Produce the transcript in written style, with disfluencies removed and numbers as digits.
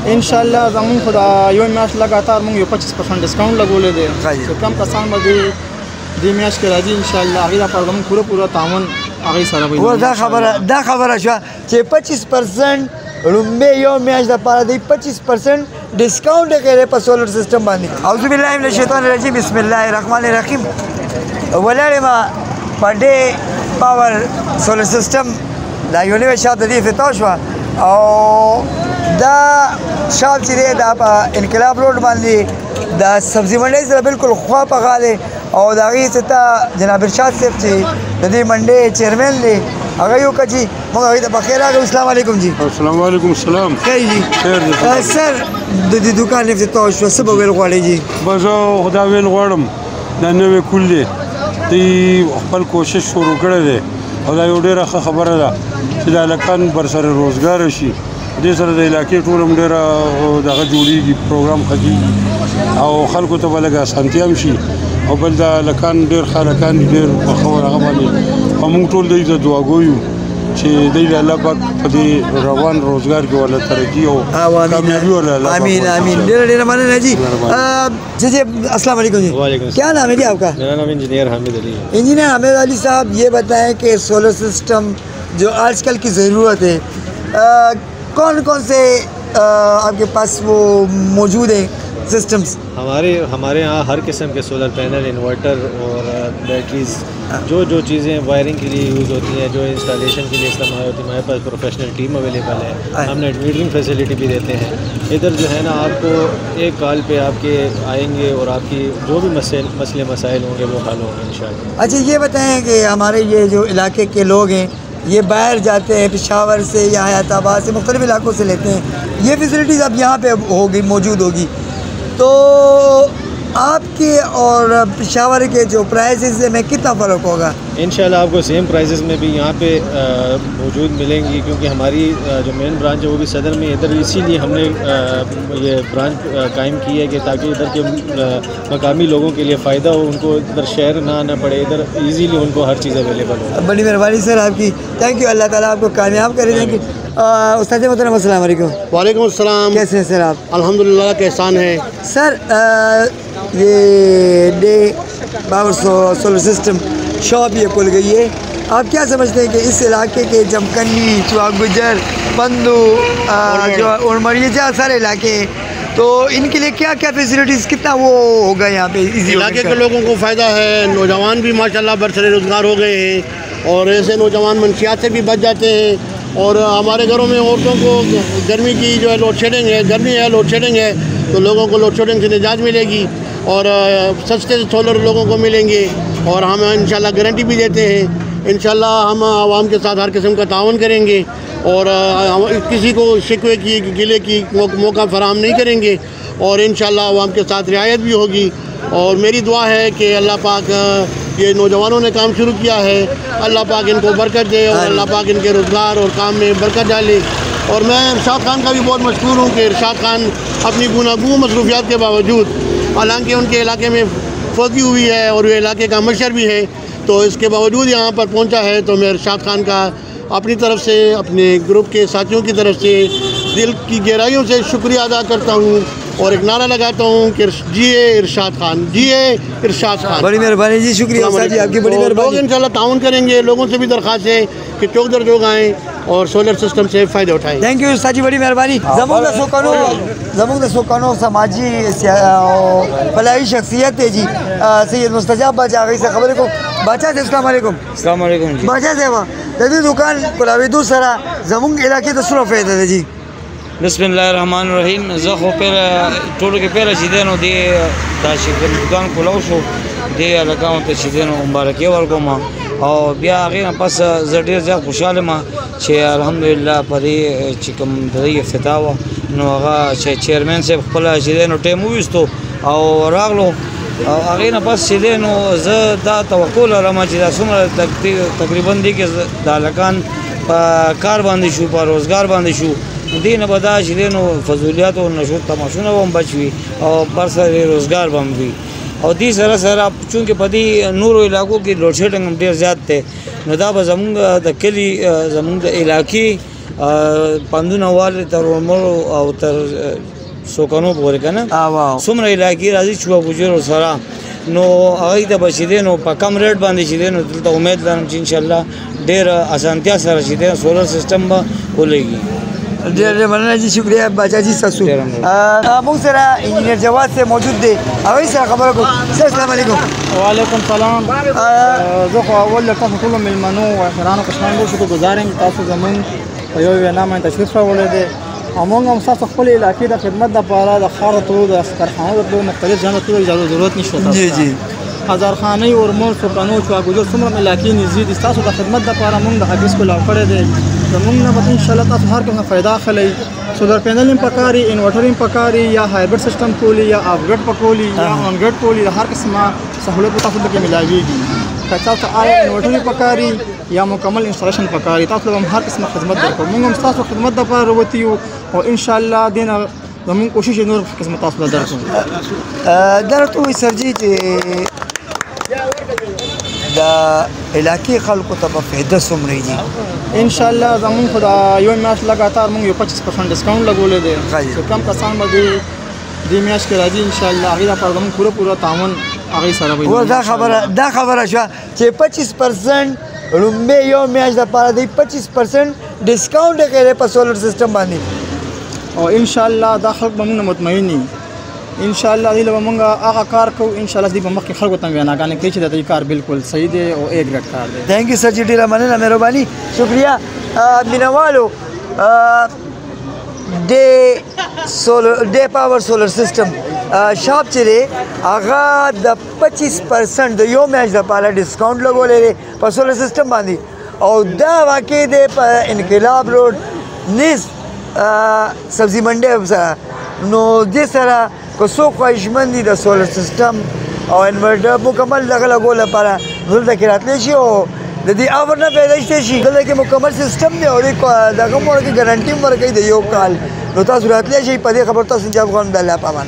इंशाल्लाह ज़मून खुदा यो मैच लगातार मूंग 25% डिस्काउंट लगोले दे तो कम कसान बदे दी मैच के राजी इंशाल्लाह आगे पर ज़मून पूरा तावन आगे सारा भाई वो दा खबर शो चे 25% रुम्बे यो मैच दा पारा दी 25% डिस्काउंट करे पर सोलर सिस्टम बांधी औज़ु बिल्लाहि मिनश शैतानिर रजीम बिस्मिल्लाहिर रहमानिर रहीम वलाले मा पडे पावर सोलर सिस्टम दा यूनिवर्सिटी शाद दी फितोशवा और दा शाप चिरे दा इनकलाब रोड बांधी दा सब्जी मंडी से बिल्कुल ख्वा पगाले और दागी सता जनाब इरशाद साहब जी नदी मंडी चेयरमैन ले अगयो कजी मगर तो बखैर आ अस्सलाम वालेकुम जी। अस्सलाम वालेकुम सलाम खैर जी खैर सर दी दुकान ने तो सब वेल गवाले जी बजो खुदा वेल गवड़म ननवे कुल्ले ती खपल कोशिश शुरू करे दे खुदा यो ډیره خبره ده چې د لکان بر سره روزګار شي دې سره د علاقې ټول ډیره دغه جوړیږي پروګرام خدي او خلکو ته بلګه اسانتیا شي او بل د لکان ډیر خلکان ډیر بخور هغه باندې موږ ټول دې ته دعا کوو چې دې الله پاک په دې روان روزګار کې ولا ترقی او کامیابی ولا آمین آمین ډیر مننه جی जी अस्सलाम वालेकुम जी। क्या नाम है जी आपका? मेरा नाम इंजीनियर हामिद अली है। इंजीनियर हामिद अली साहब ये बताएं कि सोलर सिस्टम जो आजकल की ज़रूरत है कौन कौन से आपके पास वो मौजूद है सिस्टम्स? हमारे यहाँ हर किस्म के सोलर पैनल इन्वर्टर और बैटरीज जो चीज़ें वायरिंग के लिए यूज़ होती हैं जो इंस्टॉलेशन के लिए इस्तेमाल होती है हमारे पास प्रोफेशनल टीम अवेलेबल है। हम नेट मीटरिंग फैसिलिटी भी देते हैं। इधर जो है ना आपको एक कॉल पे आपके आएंगे और आपकी जो भी मसले मसाइल होंगे वो हल होंगे इंशाल्लाह। अच्छा ये बताएं कि हमारे ये जो इलाके के लोग हैं ये बाहर जाते हैं पेशावर से या हयाताबाद से मुख्तलिफ इलाकों से लेते हैं ये फैसिलिटीज़ अब यहाँ पे होगी मौजूद होगी तो आपके और पेशावर के जो प्राइसेस में कितना फ़र्क होगा? इंशाल्लाह आपको सेम प्राइसेस में भी यहाँ पे मौजूद मिलेंगी क्योंकि हमारी जो मेन ब्रांच है वो भी सदर में इधर इसीलिए हमने ये ब्रांच कायम की है कि ताकि इधर के मकामी लोगों के लिए फ़ायदा हो उनको इधर शहर ना आना पड़े इधर इजीली उनको हर चीज़ अवेलेबल हो। बड़ी मेहरबानी सर आपकी थैंक यू अल्लाह ताला आपको कामयाब करे। थैंक यू उस्ताद मोहतरम अस्सलाम वालेकुम। वालेकुम अस्सलाम। कैसे हैं सर आप? अल्हम्दुलिल्लाह का एहसान है। सर ये day power solar system shop ये खुल गई है आप क्या समझते हैं कि इस इलाके के जमकंडी चुआ गुजर बंदू जो और मरीजा सारे इलाके तो इनके लिए क्या क्या फैसिलिटीज़ कितना वो होगा यहाँ पे इलाके के लोगों को फ़ायदा है। नौजवान भी माशाल्लाह बरसरे रोज़गार हो गए हैं और ऐसे नौजवान मंशियात से भी बच जाते हैं और हमारे घरों में औरतों को गर्मी की जो है लोड शेडिंग है गर्मी है लोड शेडिंग है तो लोगों को लोड शेडिंग से निजात मिलेगी और सस्ते सोलर लोगों को मिलेंगे और हम इंशाल्लाह गारंटी भी देते हैं। इंशाल्लाह हम आवाम के साथ हर किस्म का तावन करेंगे और किसी को शिकवे की गिले की मौका फराहम नहीं करेंगे और इंशाल्लाह आवाम के साथ रियायत भी होगी और मेरी दुआ है कि अल्लाह पाक ये नौजवानों ने काम शुरू किया है अल्लाह पाक इनको बरकत दे और अल्लाह पाक इनके रोज़गार और काम में बरकत डाले। और मैं इरशाद खान का भी बहुत मशहूर हूँ कि इरशाद खान अपनी गुनागू मसरूफियात के बावजूद हालांकि उनके इलाके में फौजी हुई है और वे इलाके का मशर भी है तो इसके बावजूद यहाँ पर पहुँचा है तो मैं इरशाद खान का अपनी तरफ से अपने ग्रुप के साथियों की तरफ से दिल की गहराइयों से शुक्रिया अदा करता हूँ और एक नारा लगाता हूँ कि जिए इरशाद खान जिए इरशाद खान। बड़ी मेहरबानी जी शुक्रिया जी आपकी बड़ी मेहरबानी। लोग इंशाल्लाह ताउन करेंगे लोगों से भी दरख्वास्त है कि चौक दर लोग आएँ और सोलर सिस्टम से फ़ायदा उठाएँ। थैंक यू साजी बड़ी मेहरबानी। ज़मून सोकानो समाजी फलाही शख्सियत है जी सैयद मुस्तजाब बादशाह गई से खबर को बादशाह से अस्सलाम वालेकुम। अस्सलाम वालेकुम जी। बादशाह से वहाँ जदी दुकान कुलावेदू सरा ज़मून इलाके तो सुनो फ़ायदा है जी। बिस्मिल्लाहिर्रहमानिर्रहीम ज़खो पर टोलो के पहले सीधे दे दाशी दुकान खुलाओ शो दे लगाओ तो सीधे मुबारकी वर्गोमा और बिया आगे पास ज़रूर ज़्यादा खुशहाल माँ चे अल्हम्दुलिल्लाह परी चिकम दरी फ़ितावा नोगा चे चेयरमैन से खुला सीधे टेमूस तो और रागलो आगे पास सीधे ज़्यादा तवक्कुल लमा चिदा सुमर तकरीबन दी के दालकान कार बांधिशु पर रोज़गार बांधिशु दिन बदा सीधे फजूलियात और नशो तमाशुना बम बचवी और बरसर रोज़गार बम भी और दी सरा सरा चूँकि पदी नूर इलाकों की लोड शेडिंग ढेर ज़्यादा थे नदाब जमूंग द किली जमूंग इलाकी پندونه والي تر عمرو او تر سوکنو پورې که نه څومره علاقې راځي چې بجرو سره نو هغوی ته به چې دی نو په کم ریټ باندې چې دی نو دلته امید لرم چې انشاءالله ډېره اسانتیا سره چې دی سولر سسټم به ولګي. ډېر مننه جی شکریہ باچا جی ستاسو. موږ سره انجینر جواد صاحب موجود دی هغوی سره خبره کوو. سر السلام علیکم. وعلیکم سلام. زه خو اول له تاسو ټولو مېلمنو او احترامو کشمانو شکرګزار یم تاسو زموږ په یو وینا باندې تشریف راوړی دی او موږ هم ستاسو خپلې علاقې د خدمت دپاره د ښار د تلو د کارخانو د تلو مختلف ځایونو ته اجازه ضرورت نشته. جی جی هزارخانۍ اورمول سوکانو چواګوجر څومره علاقې نږدې دي ستاسو د خدمت دپاره موږ د حدیث کولاو کړی دی. زموږ نه به انشاءالله تاسو هر قسمه فایده اخلئ. سولر پینل هم پکاري انورټر هم پکاري یا هایبرډ سیسټم کولی یا اپګریډ پکولی یا آنګریډ کولی د هر قسمه سهولت به تاسو پکې ملاویږي. که تاسو آیا انورټر پکاري یا مکمل انسټالیشن پکاري تاسو به هم هر قسمه خدمت درکوو. موږ هم ستاسو خدمت دپاره راوتي یو او انشاءالله دې نه زموږ کوشش نور قسمه تاسو ته درکوو. دا راته ووایي سر جي چې د علاقې خلکو ته به فایده څومره دي؟ انشاءالله زموږ خو د یوه میاشت لګاتار موږ یو 25% ډسکاونټ لګولی دی چې کم کسان به دې میاشت کې راځي انشاءالله هغې لپاره زموږ پوره تعاون هغې سره به دا خبره شوه چې 25% لومبې یو میاشت دپاره دی 25% ډسکاونټ یې کوي په سولر سیسټم باندې او انشاءالله دا خلک به موږ نه مطمئن یي. انشاءالله دې له به موږ هغه کار کوو انشاءالله دې به مخکې خلکو ته ویناګانې کوي چې د دې کار بالکل صحیح دی او اے ګریډ کار دی. تھینک یو سر جي ډېره مننه مهرباني شکریہ. مینوالو ډے پاور سولر سسټم شاپ چې دی هغه د 25% د یو میاشت دپاره ډسکاونټ لګولی دی په سولر سسټم باندې او دا واقع دی په انقلاب روډ نیز سبزي منډۍ سره. نو دې سره که څوک خواهشمند دي د سولر سسټم او انورټر مکمل دغه لګولو لپاره دلته کې راتلی شي او د دې آفر نه پیدا شته شي. دلته کې مکمل سسټم دی او دغه هم ورکوي ګارنټي هم ورکوي د یو کال. نو تاسو راتلی شئ په دې خبر تاسو انجام غواړم د الله په امان.